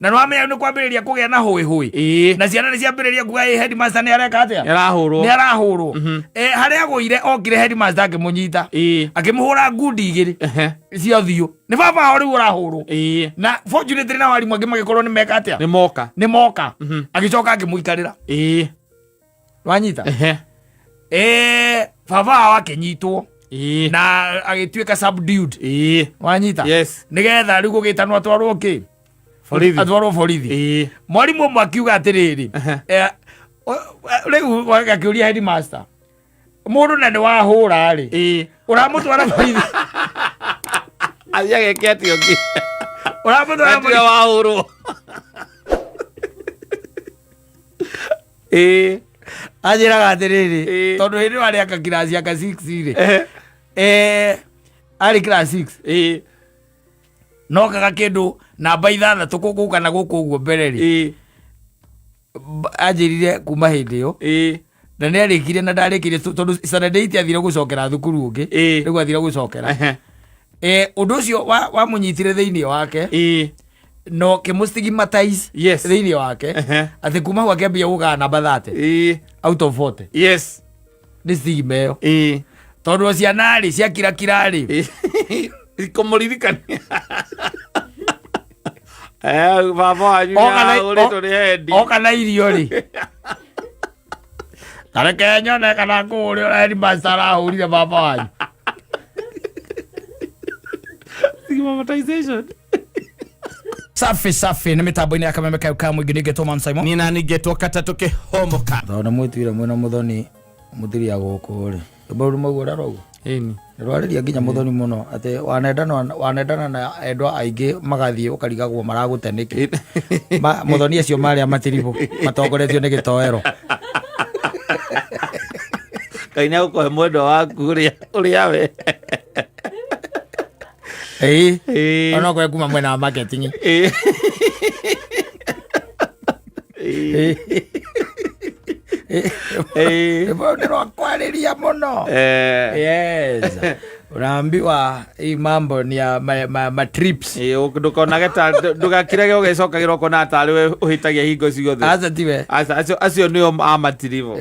Na nwamenya ni kwambiriria kugia na hui na ciana ni ciambiriria kuga Headmaster ni areka atia ni arahurwo haria guire okire Headmaster akimunyita akimuhura ngundi igiri cia thiu ni baba hori urahurwo na fortunately na wari mwangi magikorwo ni meka atia ni moka agicoka akimuikarira wanyita baba wake nyitwo na agituika subdued wanyita nigetha riu gugitanwa atwarwo ki atwarwo borithi mwarimu mwe akiuga atiriri riu akiuria Headmaster mundu na ni wahura ri uramutwara borithi athia geke atio ki uramutwara borithi wahurwo ajiraga atiriri tondu hindi wari aka class aka 6 ri ari class 6 no kaga kindu namba 6 guku kana guku uguo mbere ri ajirire kuma hindi yo na ni arikire na ndarikire tondu Saturday itiathire gucokera thukuru ungi rigu athire gucokera undu ucio wa munyitire thiini wake no kimustigmatize thiini wake ati kuma gwake ambia guga namba 30 out of 40 ni stigma yo tondu ciana ri cia kira ri ikomuririkania baba wanyu urito ni hendi okana irio ri tareke nyone kana kuri Headmaster arahurire baba wanyu stigmatization. Safi ni mitambo-ini ya KamemeFM mwingi ningetwo Man Simon ni na ningetwo Kata homoka thona mwitwire mwena muthoni muthiria guku ri mbauru magura rogu ni rwariria nginya muthoni muno ati wanendana na endwa aingi magathie ukarigagwo maraguteniki muthoni acio maria matiribu matongoretio ni gitoero kaina ukohe mwendo waku uria we ona kwa kuma mwena wa marketing ndio kwariria muno yes unaambiwa hii mambo ni ya ma trips ndukona geta ndugakirege ugecokagira ukona atari we uhitagia hingo ciothe aza tiwe acio nio amatirivo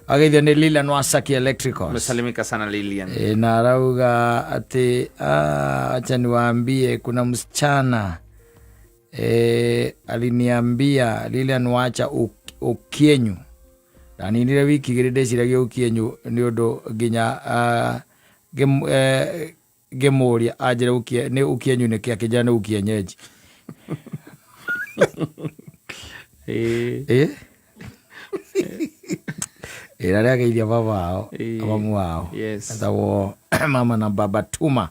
ageithio ni Lilian Wasaki Electricals. Umesalimika sana Lilian. Na arauga ati acha niwaambie kuna msichana aliniambia Lilian wacha ukienyu na ninire wiki igiri ndeciragia ukienyu ni undu nginya gemuria ajira ni ukienyu ni kia kijana ukienyeji iraria geithia baba wao abamu wao atawo mama na baba Tuma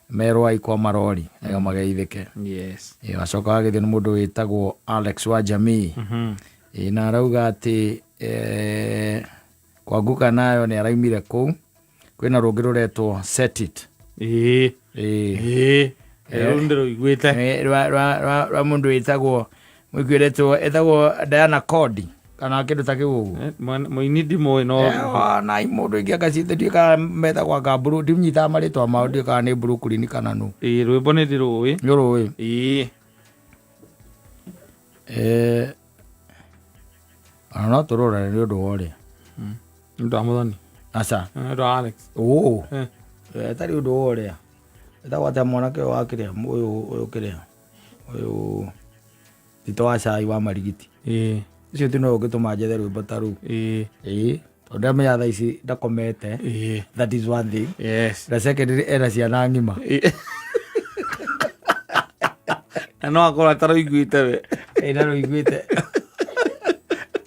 merwa ikwa marori ayo mageithike acoka agithio ni mundu witagwo Alex wa jamii na arauga ati kwa guka nayo ni araimire ku kwina rungi ruretwo Set It ndiro igwite rwa mundu witagwo mwikiretwo etagwo Diana Cody kana kindu ta kiu muini ndimo no na imundu ingi agacithie ka metha kwa gaburu ndimnyita maritwa maudi kana ni Brooklyn kana nu rwimbo ni ndirui ana turora ni undu wori ndu amuthoni acha ndu Alex tari undu wori etagwo mwana ke wakiria uyu kiria uyu tito wa cai wa marigiti icio tino gituma jethe rwimbo ta ru tondu amenya thaa ici ndakomete that is one thing the second era ciana ng'ima no akorwo ataro iguite we ndaro iguite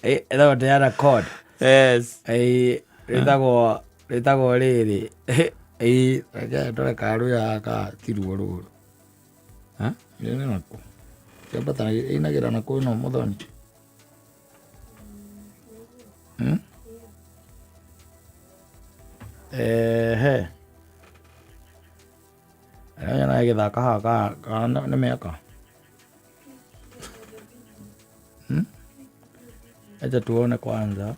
etagwo Diana Code ritagwo riri ndore karu ya ka tiruo ruru ni nako kiambata inagira nako no muthoni ana githaka haka kana ni meka acha tuone kwanza.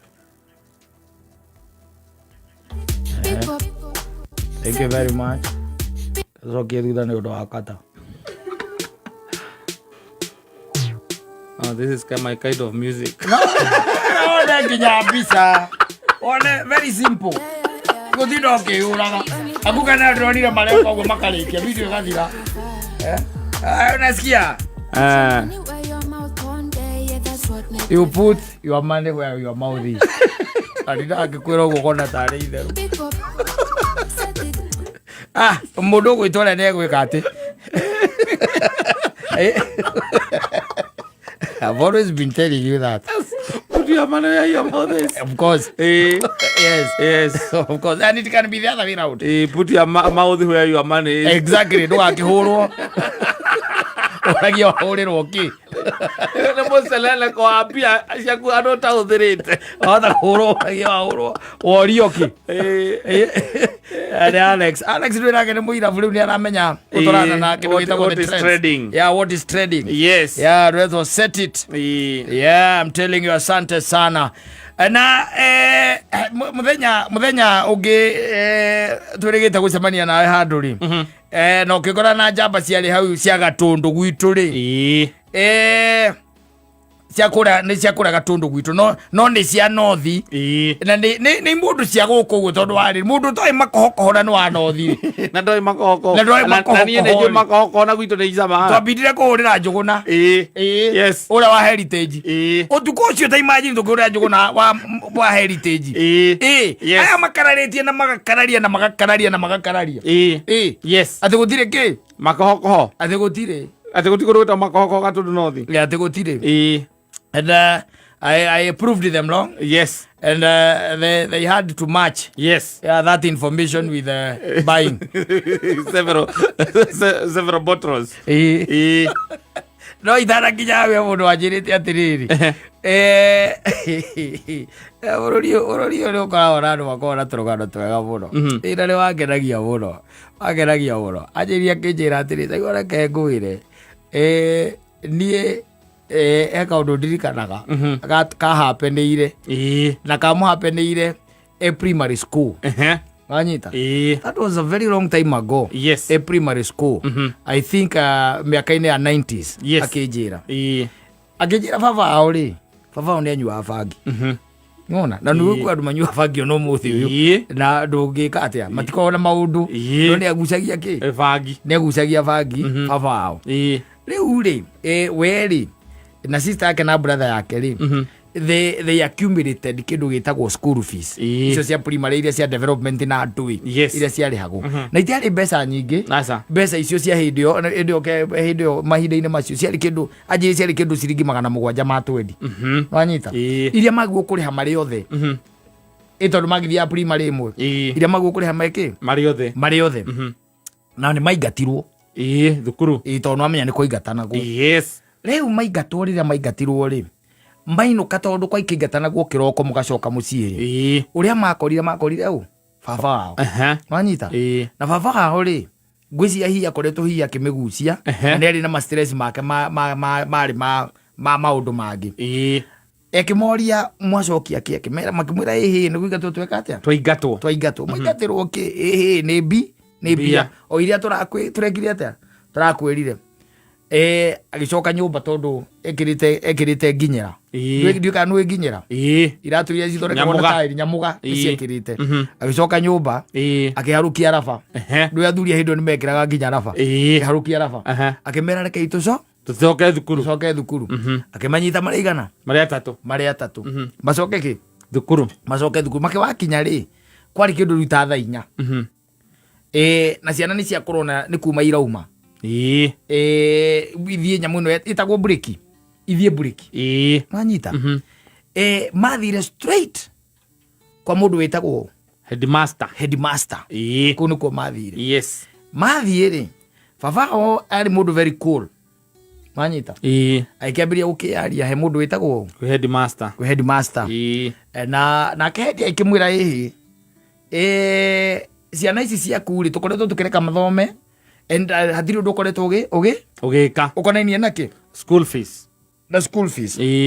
Thank you very much. Zokia thutha ni undu wa kata this is my kind of music. No, nginya mbica. One very simple. Guthindo ukiuraga. Akuka na ndronire mareka uguo makarikia video gathira. Unasikia? You put your money where your mouth is. Arida akikwira uguo kona tare itheru. Mundu gwitwara ne gwika ati. I've always been telling you that. Put your money where your mouth is. Of course. Yes. Of course. And it can be the other way around. Put your mouth where your money is. Exactly. No akihurwo. Oragio horirwo ki. Ne muselele ko apia ciaku anota uthirite. Otha hurwo oragio hurwo. Orio ki. Alex ndwirage ni muirabu riu ni aramenya utorana na kindu gitagwo trading. Yeah, what is trading? Yes. Yeah, let's set it. Yeah, I'm telling you, asante sana. Na muthenya ungi twirigite gucemania nawe handu ri. No kigora na njamba ciari hau cia gatundu gwitu ri. Ciakura gatundu gwitu no ni cia nothi na ni mundu cia guku gu tondu wari mundu toi makohoko na wa nothi na ndoi makohoko na ni ndio makohoko na gwitu ni icama twambindire kuhurira njuguna yes ura wa heritage utuko ucio ta imagine tukuhurira njuguna wa heritage aya makararitie na magakararia yes ati gutire ki makohoko ati gutire kuruta makohoko gatundu nothi ati gutire and I approved them wrong. Yes. And they had to match. Yes. That information with buying several bottles. No, idara kijawe mundu ajirite atiriri. Urorio ni ukoragwo andu makoragwo na turugano twega muno. Ira ni wagenagia muno. Ajiria kinjira atiriri igua reke ngwire. Nie eka undu ndirikanaga kahapeneire na kamuhapeneire primary school. Wanyita? That was a very long time ago. Yes. Primary school. I think miaka-ini ya 90s. Yes. Akijira baba ao ri. Baba ao ni anyua bangi. Ngona na nuku andu manyua bangi no muthi uyu na ndungika atia matiko na maundu no ni agucagia ki bangi ni agucagia bangi baba ao riu ri weri na sister yake na brother yake ri they accumulated kindu gitagwo school fees icio cia primary iria cia development na ndui iria cia rihago na itiari mbeca nyingi mbeca icio cia hindio mahinda-ini macio ciari kindu ajiri ciari kindu ciringi 700 ma 20 wanyita iria maguo kuriha mari othe tondu magithia primary imwe iria maguo kuriha meki mari othe na ni maingatirwo thukuru tondu amenya ni kuingatana go riu maingatwo riria maingatirwo ri mainuka tondu kwa ikingatana guo kiroko mugacoka muciiri uria makorire au baba wao wanyita na baba wao ri ngwiciria hiya koretwo hiya kimigucia na neri na stress make mari maundu mangi ekimoria mwacokia kimera makimwira ni guigatwo tweka atia twaingatwo maingatirwo ki ni bia o iria turekire atia turakwirire agicoka nyumba tondu ekirite nginyera ndio kanu nginyera iratu iria cithondekagwo na tairi nyamuga iciekirite agicoka nyumba akiharukia rafa ndio athuri hindo ni mekiraga nginya rafa akiharukia rafa akimera reke ituco tucoke thukuru akimanyita marigana mari atatu macoke ki thukuru makiwakinya ri kwari kindu ruta thaa 4 na ciana ni cia corona ni kuma irauma ithie nyamu no itagwo break manyita mathire straight kwa mundu witagwo headmaster kunu ko mathire mathire baba o ari mundu very cool manyita aikiambiria gukiaria he mundu witagwo headmaster na kehedi aikimwira ciana ici cia kuri tukoretwo tukireka mathome and hadiri undu ukoretwo ugika ukonainie naki school fees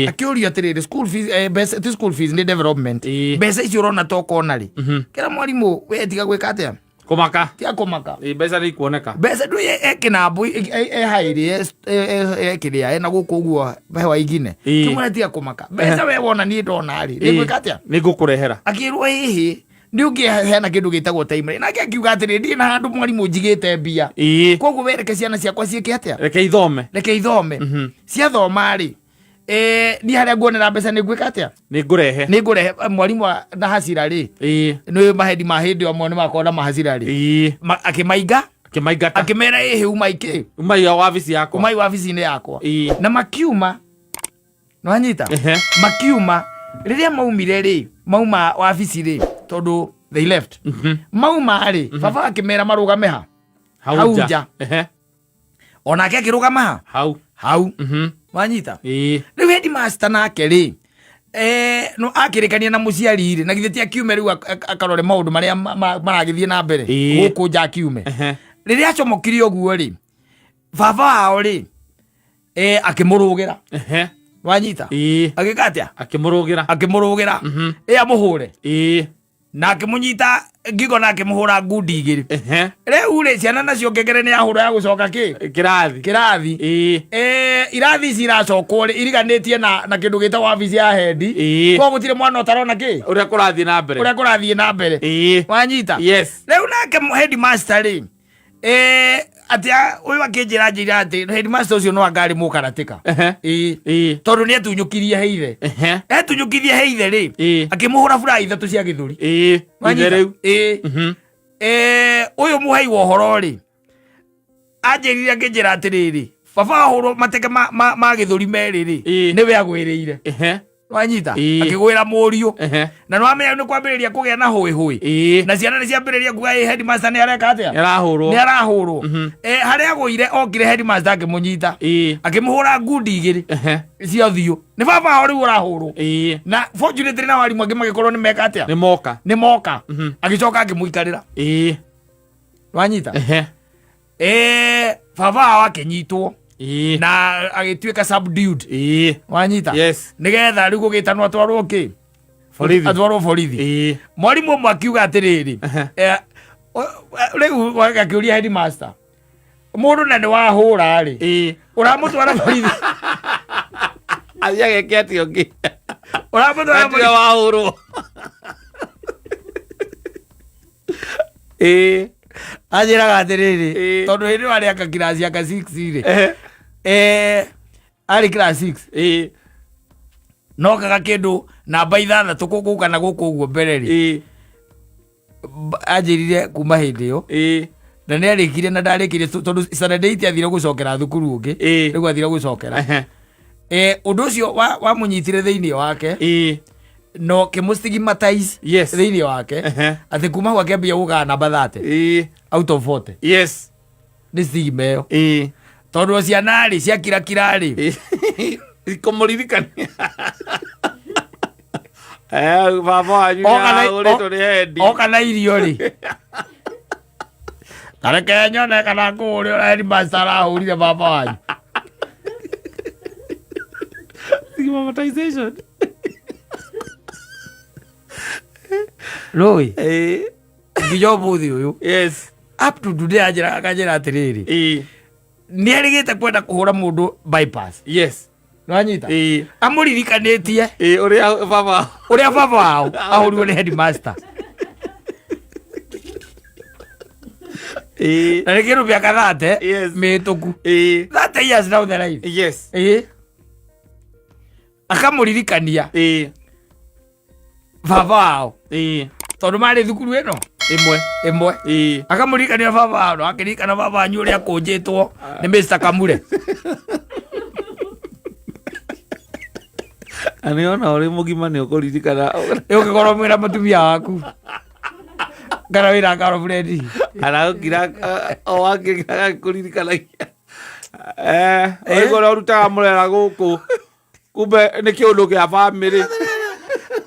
akiuria atiriri school fees ni development mbeca icio urona toko nari kira mwarimu we tiga gwika atia Kumaka. Tia kumaka. Mbeca ni kuoneka. Mbeca ndu kinambu hairi kiria na guku uguo hewa igine. Kimwe tia kumaka. Mbeca we wona ni ndona ri. Ni gwikatia. Ni gukurehera. Akirwo hihi ni ungiheana kindu gitagwo time nake akiuga atiri ndi na handu mwarimu njigite mbia. Koguo wereke ciana ciakwa ciike atia. Reke ithome. Cia thoma ri. Ni haria nguonera mbeca ni gwika atia. Ni ngurehe mwarimu na hasira ri. Ni mahedi mahedi amwe ni makona mahasira ri. Akimaiga akimera umaike. Umai wa ofisi yako. Umai wa ofisi ni yakwa. Na makiuma no anyita. Makiuma riria maumire ri mauma wa ofisi ri tondu they left. Mauma ri baba akimera marugame ha. Hauja. Onake akirugama hau. Wanyita. Riu Headmaster nake ri no akirikania na muciari ri na githeti akiume riu akarore maundu maria maragithie na mbere guku nja akiume. Riria acomokirie oguo ri baba wao ri akimurugira. Wanyita. Agikatia akimurugira amuhure. Na akimunyita ngigo na akimuhura ngundi igiri. Riu ri ciana nacio ngegere ni ahura ya gucoka kirathi. Irathi ciracokwo ri iriganitie na kindu gita wabici ya head. Ko gutire mwana utarona ki uria kurathie na mbere. Wanyita. Riu nake Headmaster ri atia uyu akinjira njira ati Headmaster ucio no angari mukaratika. Tondu ni atunyukirie heithe. Atunyukirie heithe ri akimuhura fura ithatu cia githuri. Riu uyu muhei wa uhoro ri anjirire akinjira atiriri baba huru mateke ma githuri meri ri niwe agwiriire. Wanyita akigwira muriu na no amenya ni kwambiriria kugia na hui na ciana ni ciambiriria kuga Headmaster ni areka atia ni arahurwo haria agwire okire Headmaster akimunyita akimuhura ngundi igiri cia thiu ni baba hori urahurwo na fortunately na warimu angi magikorwo ni meka atia ni moka agicoka akimuikarira. Wanyita baba wakinyitwo na agituika subdued. Wanyita. Nigetha riu gugitanwa atwarwo ki borithi. Mwarimu mwe akiuga atiriri riu akiuria Headmaster mundu na ni wahura ri uramutwara borithi athia geke ungi uramutwara borithi wahurwo. Ajiraga atiriri tondu hindi wari aka class aka 6 ri ari class 6 no kaga kindu namba 6 guku kana guku uguo mbere ri ajirire kuma hindi yo na ni arikire na ndarikire tondu Saturday Ithe athire gucokera thukuru ungi riu athire gucokera undu ucio wa munyitire thiini wake no kimustigmatize thiini wake ati kuma gwake ambia guga namba 30 out of 40 ni stigma yo tondu ciana ri cia kira ri ikomuririkania baba wanyu uritwo ni hendi okana irio ri kareke nyone kana nguri ura Headmaster arahurire baba wanyu stigmatization. Roi ngiyo muthi uyu up to today akajira atiriri ni arigite kwenda kuhura mundu bypass. Nwanyita amuririkanitie uria baba wao ahurirwo ni Headmaster. Na nikiru bia kathate mituku 30 years down the line. Akamuririkania baba wao tondu mari thukuru ino imwe akamuririkania baba wao akirikana baba wanyu uria kunjitwo ni Mr. Kamure. Aniona uri mugima ni ukuririkana ukikorwo mwira mutumia waku kana wira ngaro Fredi araukira o akirikana kuririkanagia oigora urutaga murera guku kumbe ni kiundu gia family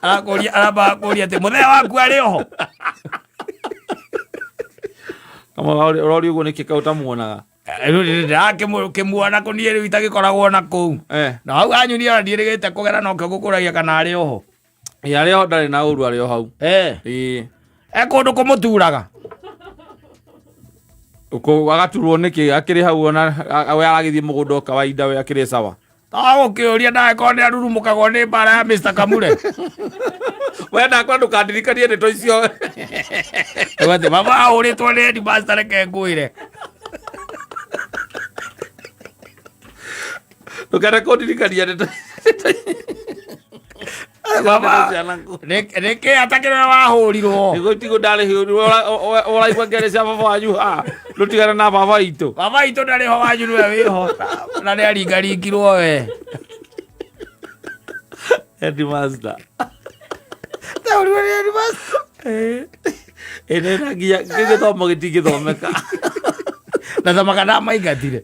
arakuria ati muthea waku ari oho kama urori uguo niki kautamuonaga kimuona kunie riu itagikoragwo na kuu na hau hanyu ni ndirigite kugera no kugukuragia kana ari oho ari oho ndari na uru ari o hau kundu kumuturaga Uko agaturwo niki akiri hau ona we aragithie mugundo kawaida we akiri sawa. Ukiuria ndae kone arurumukagwo ni bara ya Mr. Kamure. Wenda kwa ndukandirikanie ndeto icio. Wate baba ahuritwo ni Headmaster reke ngwire. Ndukana kundirikania ndeto. Baba reke atakire wahurirwo. Tigo ndari hiurirwo ora igwa ngere cia baba wanyu ha. Rutigana na baba itu. Baba itu ndari ho wanyu niwe wiho. Na ni aringaringirwo we. Headmaster. Tauriwe ni Headmaster. Ene nagia gigithomo gitigithomeka. Na thamaga ndamaigatire.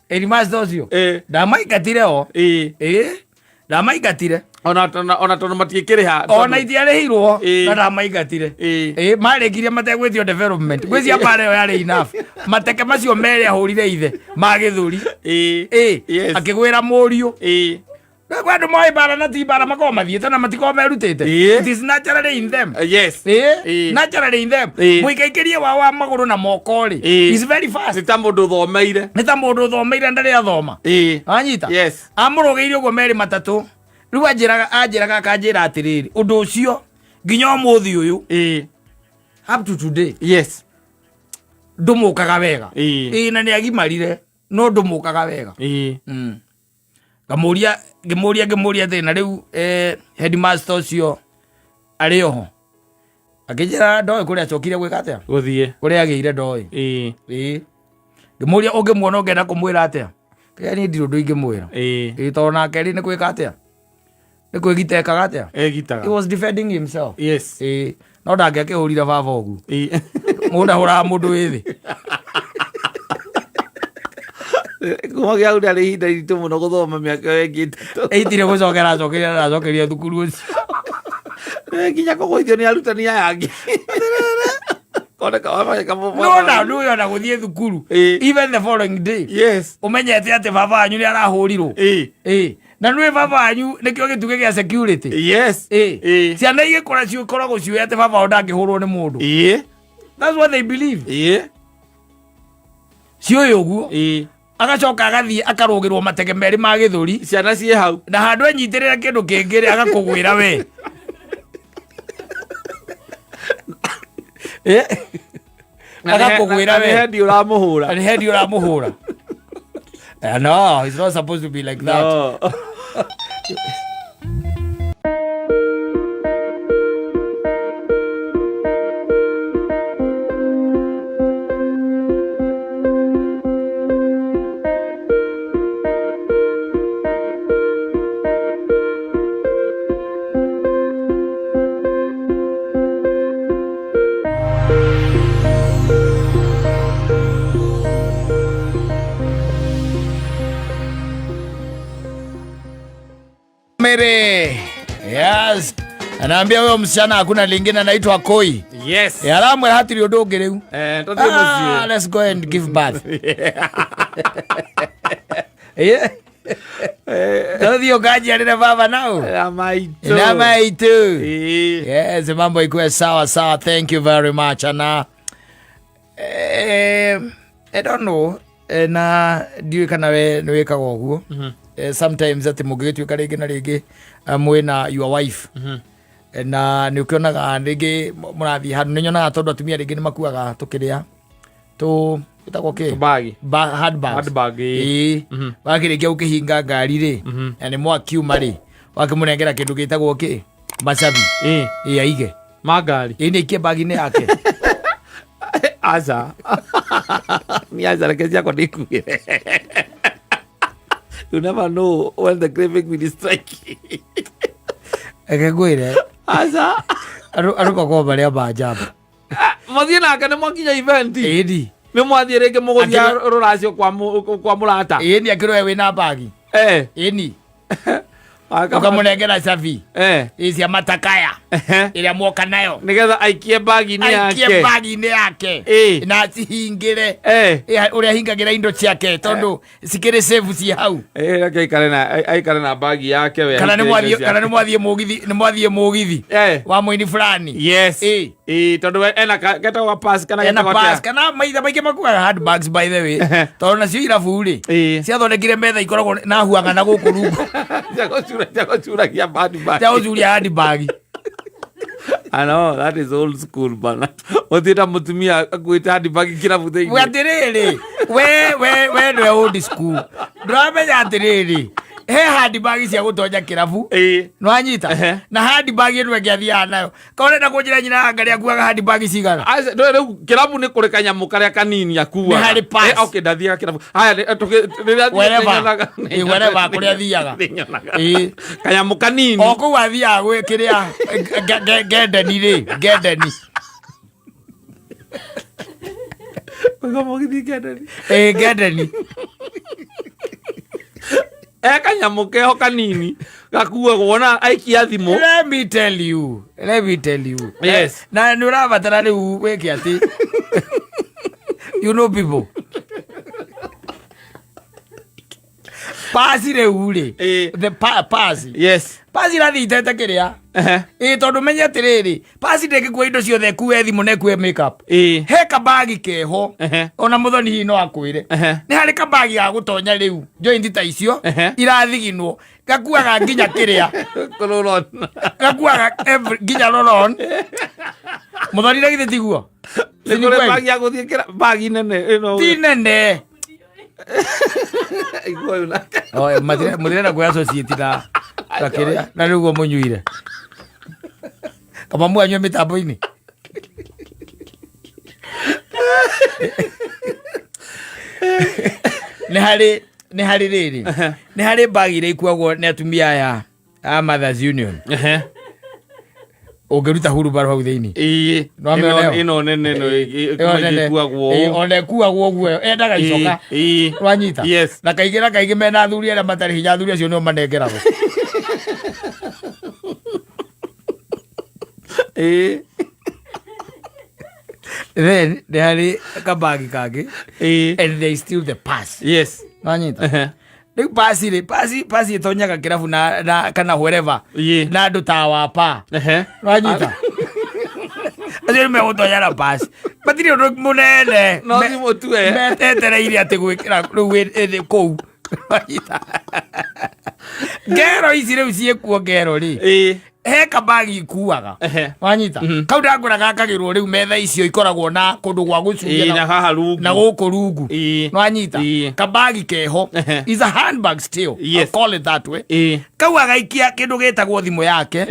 Headmaster ucio. Ndamaigatire o. Ndamaigatire. Ona tono matiikiriha. Ona itiarihirwo na ndamaigatire. Marekirie mategwithio development. Gwithia pare yari enough. Mateke macio mere ahurire ithe magithuri. Akigwira muriu. Kwando moi bara na tibara makoma mathiete na matiko merutite. It is naturally in them. Yes. Naturally in them. Muikaikirie wa maguru na moko ri. Is very fast. Nita mundu thomeire. Nita mundu thomeire ndari athoma. Anyita. Yes. Amurugeire ugo meri matatu. Riu anjiraga akanjira atiriri. Undu ucio nginya umuthi uyu. Up to today. Yes. Ndumukaga wega. Na ni agimarire no ndumukaga wega. Ngamuria thina riu Headmaster ucio ari oho akijira ndoi kuria acokire gwika atia guthie kuria agiire ndoi ngamuria ungimuona ungenda kumwira atia kia ni ndiru ndingimwira to nake ri ni gwika atia ni kwigiteka atia egitaga he was defending himself. Yes. No ndangĩakĩhũrire baba ũguo mũndũ ahũraga mũndũ wĩthĩ kuma gĩa ũrĩa rĩ ihinda iritũ mũno gũthoma mĩaka wengĩte eitire gũcokera acokeria thukuru ũcio nginya kũgũithio nĩ arutani aya angĩ no ona gũthiĩ thukuru even the following day. Yes. Ũmenyete atĩ baba wanyu nĩ arahũrirwo na nĩ baba wanyu nĩkĩo gĩtugĩ gĩa security. Yes. Ciana igĩkora cikoragwo ciũĩ atĩ baba wao ndangĩhũrwo nĩ mũndũ. That's what they believe. Ciũĩ ũguo agacoka agathiĩ akarũgĩrwo matege merĩ ma gĩthũri ciana ciĩ hau na handũ enyitĩrĩra kĩndũ kĩngĩ agakũgwĩra we agakũgwĩra we hendi ũramũhũra nĩ hendi ũramũhũra. No, it's not supposed to be like that. No. Yes. Anaambia wewe msichana hakuna lingine anaitwa Koi. Yes. Alamwe hatiri undu ungi riu. Tothe mucie. Let's go and give birth. Tothe ukaji alile baba nao. Na maitu. Yes, mambo ikuwe sawa sawa. Thank you very much. Ana I don't know. Na ndiwe kana we nweka goguo. Sometimes ati mugituika ringi na ringi mwina your wife na ni ukionaga ringi murathi handu ni nyonaga tondu atumia ringi ni makuaga tukiria tu itako ke handbags wakirikia ukihinga ngari ri na ni mwakiuma ri wakimurengera kindu gitagwo ki macabi aige magari ni ikie bagi ni yake aza ni aza rekezia kwa ndikuire. You never know when the craving will strike. Ekegwire. Asa. Aruka kwa baria bajaba. Muthie nake nĩ mwakinya event. Ĩni. Nĩ mwathiĩ rĩngĩ mũgũthia rũracio kwa mũrata. Ĩni akĩrũe wĩna bagi. Ĩni. Ukamũnengera cabi. Cia matakaya. Ĩrĩa mwoka nayo. Nĩgetha aikie bagi-inĩ yake. Aikie bagi-inĩ yake. Na cihingĩre. Ũrĩa hingagĩra indo ciake tondũ cikĩrĩ safe ci hau. Aikare na bagi yake we. Kana nĩ mwathiĩ mũgithi wa mũini fulani. Yes. tondu ena getagwo pass kana ena pass kana maitha maingĩ makuaga handbags by the way tondu nacio irabu ri ciathondekire metha ikoragwo na huanga na gũkũ rungu ciagũcuragia handbag. I know, that is old school, bana. Otita mutumia akuita handbag kirabu thĩinĩ. Atirĩrĩ we nĩ old school ndũramenya atirĩrĩ he handbag cia gũtonya kirabu no anyita na handbag ĩno ĩngĩathiaga nayo kaonenda kũnjĩra nyina ngari akuaga handbag cigana rĩu kirabu nĩ kũrĩ kanyamũ karĩa kanini akuaga nĩ harĩ pass okay ndathiaga kirabu haya wherever kũrĩa athiaga kanyamũ kanini o kũu athiaga gwĩ kĩrĩa gendeni gendeni kanyamũ keho kanini gakuagwo na aikia thimũ. Let me tell you yes na nĩ ũrabatara rĩu wĩke atĩ you know people pasi rĩu rĩ the pass yes pasi irathi itete kĩrĩa tondũ menye atĩrĩrĩ pasi ndĩngĩkua indo ciothe kuwe thimũ na ekuwe makeup he kabagi keho ona mũthoni hihi no akwĩre nĩ harĩ kabagi ga gũtonya rĩu joint ta icio irathiginwo gakuaga nginya kĩrĩa gakuaga nginya roron mũthoni na githĩ tiguo nĩkũrĩ bagi ya gũthiĩ bagi nene ti nene mũthirena kuya associate na kĩrĩa na rĩuguo mũnyuire kama mwanyua mĩtambo-inĩ nĩ harĩ rĩrĩ nĩ harĩ bagi iria ikuagwo nĩ atumia aya a Mothers Union ũngĩruta hurumbarũ hau thĩinĩ ĩno nene ona ĩkuagwo ũguo endaga icoka wanyita na kaingĩ mena athuri arĩa matarĩ hinya athuri acio nĩo manengeragwo then nĩ harĩ kabagi kangĩ and they steal the pass wanyita rĩu pasi ĩtonyaga kĩrabu na kana wherever na andũ ta wapa wanyita acio nĩmegũtonya na pasi matirĩ ũndũ mũnene metetereire atĩ gwĩkĩra rĩu kũu wanyita ngero ici rĩu ciĩkuo ngero rĩ he kabagi ikuaga wanyita kau ndangũra gakagĩrwo rĩu metha icio ikoragwo na kũndũ gwa gũcuria na gũkũ rungu wanyita kabagi keho is a handbag still I'll call it that way kau agaikia kĩndũ gĩtagwo thimũ yake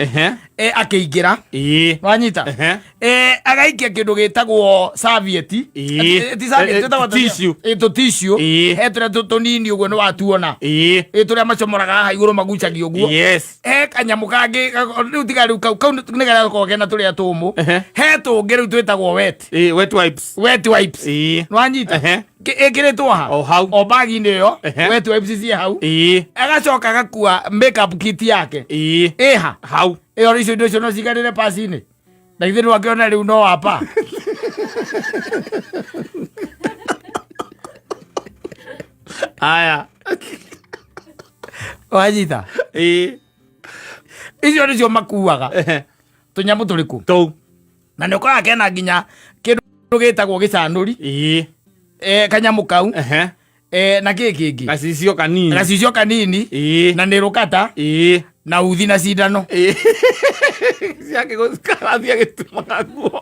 akĩingĩra wanyita agaikia kĩndũ gĩtagwo serviette tissue he tũrĩa tũnini ũguo nĩ watuona tũrĩa macomoraga haha igũrũ magucagia ũguo he kanyamũ kangĩ rĩu tiga rĩu kau nĩ garĩa gũkorwo kena tũrĩa tũmũ he tũngĩ rĩu twĩtagwo wet wipes wanyita ĩkĩrĩtwo ha o bagi-inĩ ĩyo wet wipes ciĩ hau agacoka agakua makeup kit yake ĩha hau ĩyo indo icio no cigarĩre pasi-inĩ na ithe nĩwakĩona rĩu no wapa aya wanyita icio nĩcio makuaga tũnyamũ tũrĩkũ tũu na nĩ ũkoraga kena nginya kĩndũ gĩtagwo gĩcanũri kanyamũ kau na kĩngĩ gacicio kanini na nĩ rũkata na uthi na cindano ciake gũkarathia gĩtumaga guo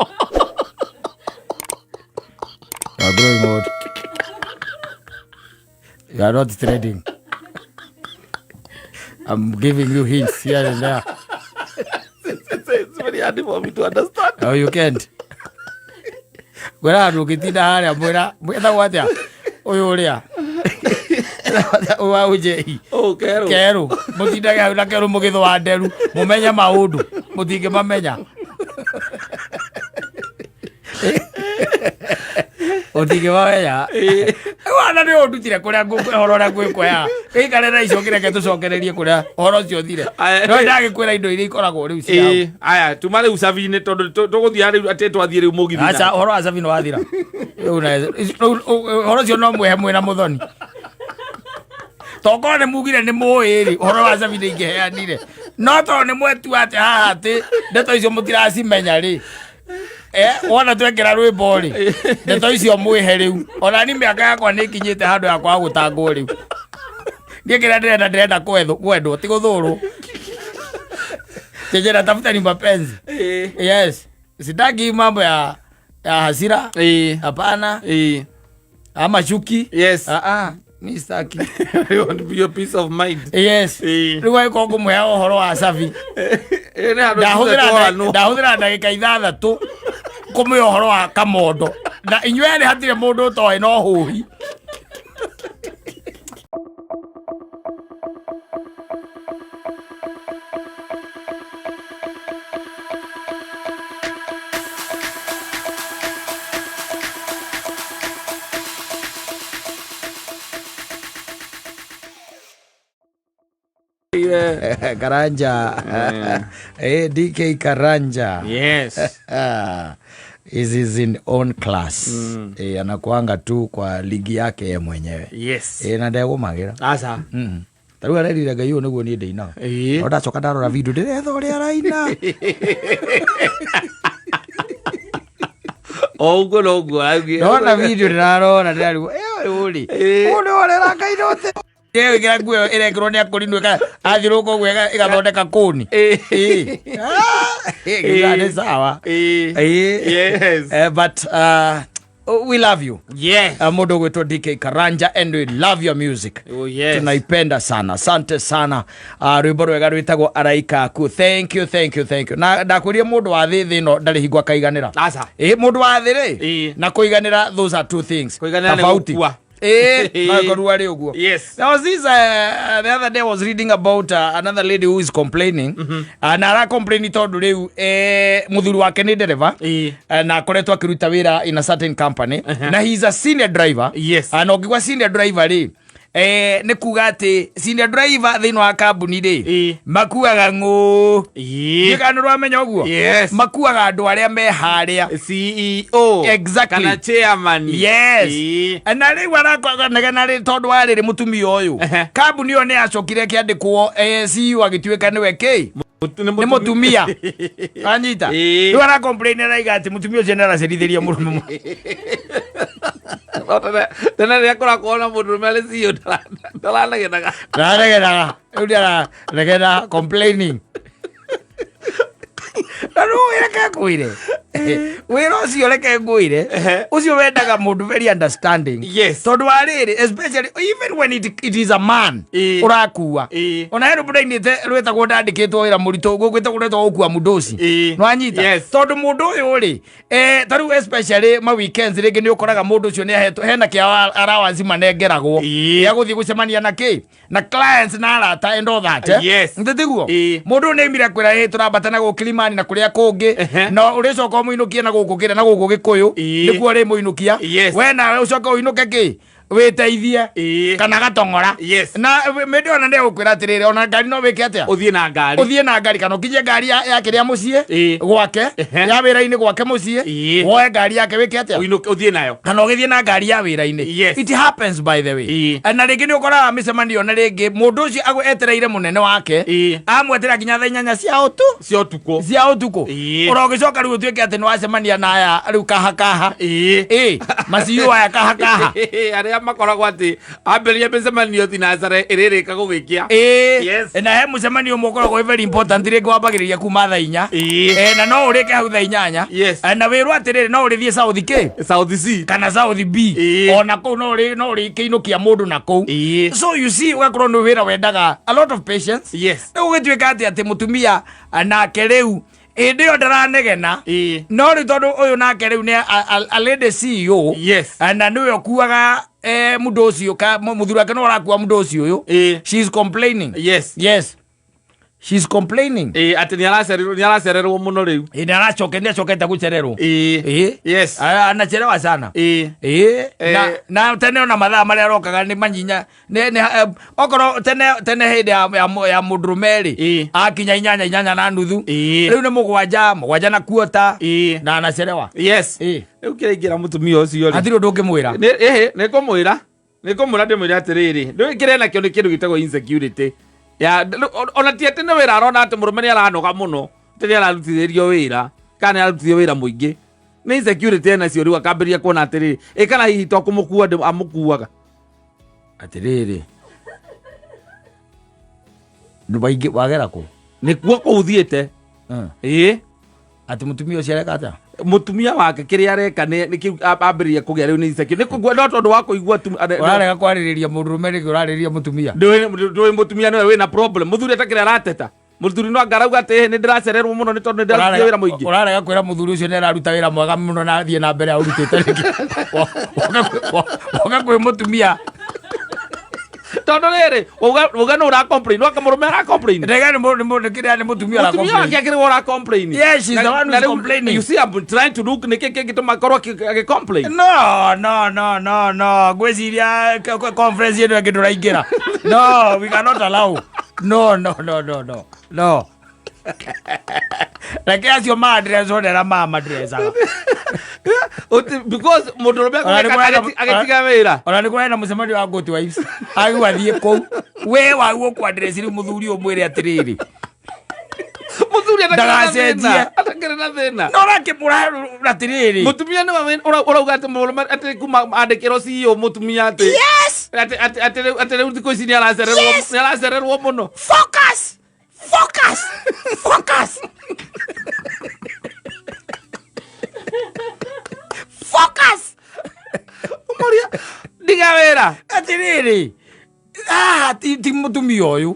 you are not trading. I'm giving you hints here and there. It's very hard for me to understand. No, you can't. Gwera rukitinda haria mwetha gwatia uyu uria wa ujei keru mutinda hau na keru mugithwa nderu mumenya maundu mutinge mamenya otige waya wana nĩ ũndutire kũrĩa ũhoro ũrĩa ngwĩkwoya gĩikare na icio kĩreke tũcokererie kũrĩa ũhoro ũcio ũthire no ndagĩkwĩra indo iria ikoragwo rĩu ciao aya tuma rĩu cabi-inĩ tondũ tũgũthiĩ rĩu atĩ twathiĩ rĩu mũgithi aca ũhoro wa cabi nĩ wathira ũhoro ũcio no mwĩhe mwĩna mũthoni tokorwo nĩ mugire nĩ mũĩ rĩ ũhoro wa cabi nĩ ingĩheanire no tondũ nĩ mwetua atĩ haha atĩ ndeto icio mũtiracimenya rĩ Wona twekera rwimbo ri ndeto icio mwihe riu ona ni miaka yakwa ni kinyite handu yakwa gutangwo riu ndikira ndirenda kwendwo ti guthurwo tejera tafuta ni mapenzi yes sitaki mambo ya hasira hapana ama chuki yes ni sitaki you want to be your peace of mind yes riwa iko kumwe ohoro wa safi ndahudira ndagika 6 kumwe ohoro wa kamondo na inywele hatire mundu toy no huhi Karanja DK Karanja yes is in own class anakuanga tu kwa ligi yake ya mwenyewe yes na ndego magira asa taru arerire ngai niguo ni ndeina onda coka ndarora video ndiretho ri araina ogo logo agi ona video ndarora ndarigo uri orera ngai note ngira nguo irekirwo ni akurinwe ka athiruko gwega igathondeka kuni ni sawa yes but we love you yes mundu gwitwo DK Karanja and we love your music yes tunaipenda sana asante sana rwimbo rwega rwitagwo araika aku thank you na ndakurie mundu wa thi no ndari hingwa kaiganira asa mundu wa thi ri na kuiganira those are two things tofauti yes. Now this the other day I was reading about another lady who is complaining and ara complaining tondu riu muthuri wake ni dereva na akoretwo akiruta wira in a certain company na he is a senior driver yes and ogigwa senior driver ri ni kuga ati senior driver thino wa kambuni ri makuaga ngo ndikanurwa menya uguo yes makuaga andu aria me haria CEO exactly kana chairman yes na ri wara negena ri tondu wa ri mutumia uyu kambuni yo ni acokire kiandikwo CEO agituika niwe ki ni mutumia anyita ri wara complain raiga ati mutumia ucio nera cerithiria murumu tena ria kora kuona mundu mele CEO ndalanegenaga ndara complaining Naru reke nguire wira ucio reke nguire ucio wendaga mundu very understanding yes tondu ariri especially even when it is a man urakua ona heru brainite rwetagwo ndandikitwo wira murito gwitagwo rwetagwo gukua munduci no anyita tondu mundu uyu ri taru especially ma weekends ringi ni ukoraga mundu ucio ni ahetwo hena kia arawanzi manengeragwo ya guthii gucemania na ki na clients na arata and all that ndetiguo mundu ni mira kwira he turabatana go Kilimani na kuria kungi no uricoka muinukie na guku kira na guku gikuyu nikuo ri muinukia we na ucoka uinuke ki witeithie kana gatongora na medio na ndio kwira atirire ona ngari no wike atia uthie na ngari kana ukinye ngari yake ria mucie gwake ya wira-ini gwake mucie woe ngari yake wike atia uthie nayo kana ugithie na ngari ya wira-ini it happens by the way na ringi ni ukora micemanio na ringi mundu ucio agu etereire munene wake amwetera kinya thaa 8 cia utuku urogicoka riu tuike ati ni wacemania na aya riu kahakaha maciu aya kahakaha makoragwo ati amberia micemanio thinacara iririka gugikia na he mucemanio mukoragwo very important ringi wambagiriria kuma thaa 4 na no urike hau thaa 8 na wirwo atiriri no urithie South C kana South B ona kou no uri kiinukia mundu na kou so you see ugakorwo ni wira wendaga a lot of patience no ugituika ati mutumia nake riu ndio ndaranegena no ri tondu uyu nake riu ni a lady CEO na niwe okuaga mundu ucio ka muthuri wake no arakua mundu ucio uyu she is complaining she's complaining ati ni aracererwo muno riu ni aracokete gucererwo anacherewa sana na tene ona mathaa maria rokaga ni manyinya okoro tene hindi ya mudrumeri akinya 8 riu ni 7 na kuota na anacherewa riu kiraingira mutumia ucio ri atiri ndungimwira nikumwira ndimwira atiriri ndu kirena kio ni kindu gitagwo insecurity ya ona tiete no wira arona ati murume ni aranoga muno tene ararutithirio wira kana ararutithio wira muingi Nĩ insecurity enacio rĩu akamberia kuona atĩrĩrĩ ĩkana hihi to kũmũkua amũkuaga atĩrĩrĩ ndũbaingĩ wagera kũ nĩkuo kũu thiĩte ati mutumia ũcio areka atĩa mutumia wake kĩrĩa areka nĩ ambĩrĩria kũgĩa rĩu nĩ insecurity no tondũ wa kũigua ũrarega kwarĩrĩria mũndũrũme rĩngĩ ũrarĩrĩria mutumia ndũĩ mutumia nĩwe wĩna problem mũthuri atakĩrĩ arateta muthuri no ngarauga atĩ nĩ ndĩracererwo mũno nĩ tondũ nĩ ndĩraruta wĩra mũingĩ ũrarega kwĩra muthuri ũcio nĩ araruta wĩra mwega mũno na athiĩ na mbere aurutĩte rĩngĩ woka kwĩ mutumia tondũ rĩrĩ uga no ura complain no kamũrũme ara complain ndega nĩ mũndũ kĩrĩa nĩ mutumia ara complain mutumia wake akĩrĩ ora complain yes she's the one who's complaining you see I'm trying to look nĩ kĩngĩtũma korwo complain no gwĩciria conference ĩno ĩngĩ ndũraingĩra no we cannot allow no reke acio maadress onera mamadressaga because mũndũrũme agĩtiga wĩra ona nĩ kũrĩ na mũcemanio wa Good Wives agu athiĩ kũu we waguo kwa dress rĩu mũthuri ũmwĩre atĩrĩrĩ muthuri atakĩrĩ na thĩna no rakĩmũra atĩrĩrĩ mutumia nĩwe ũrauga atĩ mũrũme atĩ kuma andĩkĩrwo CEO mutumia atĩ yes atĩ rĩu thikũ ici nĩ aracererwo mũno focus Maria ndiga wĩra atĩrĩrĩ ti mutumia ũyũ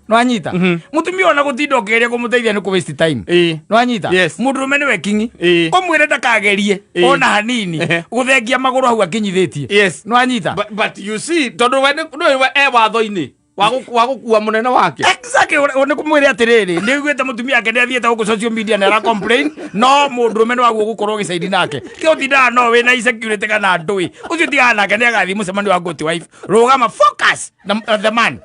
no anyita mutumia ona gũtinda ũkĩrĩa kũmũteithia nĩ kũ waste time no anyita mũndũrũme nĩwe kingi ũmwĩre ndakagerie ona hanini gũthengia magũrũ hau akinyithĩtie no anyita but you see tondũ we nĩwe watho-inĩ wa gũkua mũnene wake exactly nĩ kũmwĩre atĩrĩrĩ nĩ ũiguĩte mũtumia ake nĩ athiĩte gũkũ social media na complain no mũndũrũme nĩ waguo gũkorwo gĩcaidi nake kĩ ũtindaga no wĩna insecurity kana ndũĩ ũcio tigaga nake nĩ agathiĩ mũcemanio wa Good Wife rũgama focus the man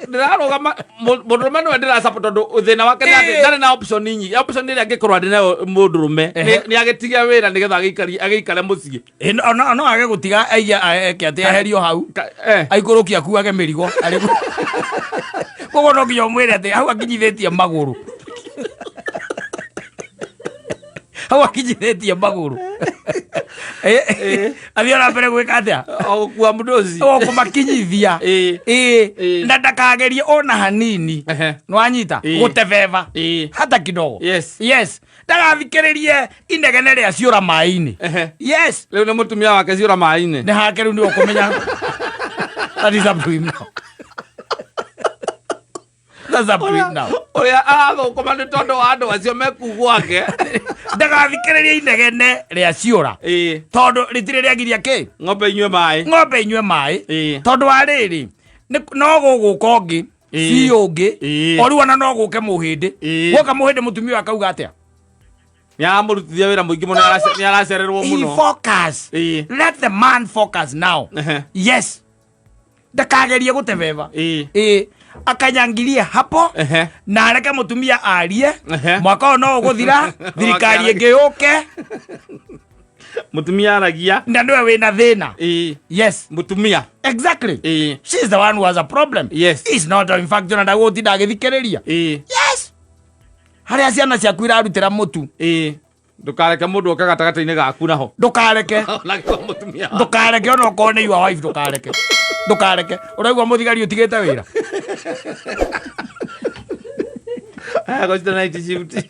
ndĩrarũgama mũndũrũme nĩwe ndĩrasupport tondũ thĩna wake ndarĩ na option nyingĩ option ĩrĩa angĩkorwo arĩ nayo mũndũrũme nĩ agĩtiga wĩra nĩgetha agĩikare mũciĩ no age gũtiga eke atĩ eherio hau aikũrũkia akuage mĩrigo koguo no nginya ũmwĩre atĩ hau akinyithĩtie magũrũ athiĩ ona mbere gwĩka atĩa gũkua mũndũ ũcio kũmakinyithia na ndakagerie ona hanini nĩwanyita gũtebeba hata kidogo yes ndagathikĩrĩrie inegene rĩa ciũra maĩ-inĩ yes rĩu nĩ mũtumia wake ciũra maĩ-inĩ nĩ hake rĩu nĩ ũkũmenya that is up to him now ũrĩa arathũkũma nĩ tondũ wa andũ acio meku gwake ndagathikĩrĩrie inegene rĩa ciũra tondũ rĩtirĩ rĩagiria kĩ ng'ombe inyue maĩ tondũ wa rĩrĩ no gũgũka ũngĩ biũ ũngĩ o rĩu ona no gũke mũhĩndĩ gũka mũhĩndĩ mũtumia akauga atĩa nĩaramũrutithia wĩra mũingĩ mũno nĩaracererwo mũno focus let the man focus now yes ndakagerie gũtebeba akanyangirie hapo na areke mũtumia arie mwaka ũyũ no ũgũthira thirikari ĩngĩ yũke mutumia aragia na nĩwe wĩna thĩna yes mutumia exactly she is the one who has a problem is not in fact ona ndagũtinda agĩthikĩrĩria yes harĩa ciana ciaku irarutĩra mũtu ndũkareke mũndũ oke gatagatĩ-inĩ gaku naho ndũkareke ona okorwo nĩ your wife ndũkareke ũraigua mũthigari ũtigĩte wĩra gũcita night shift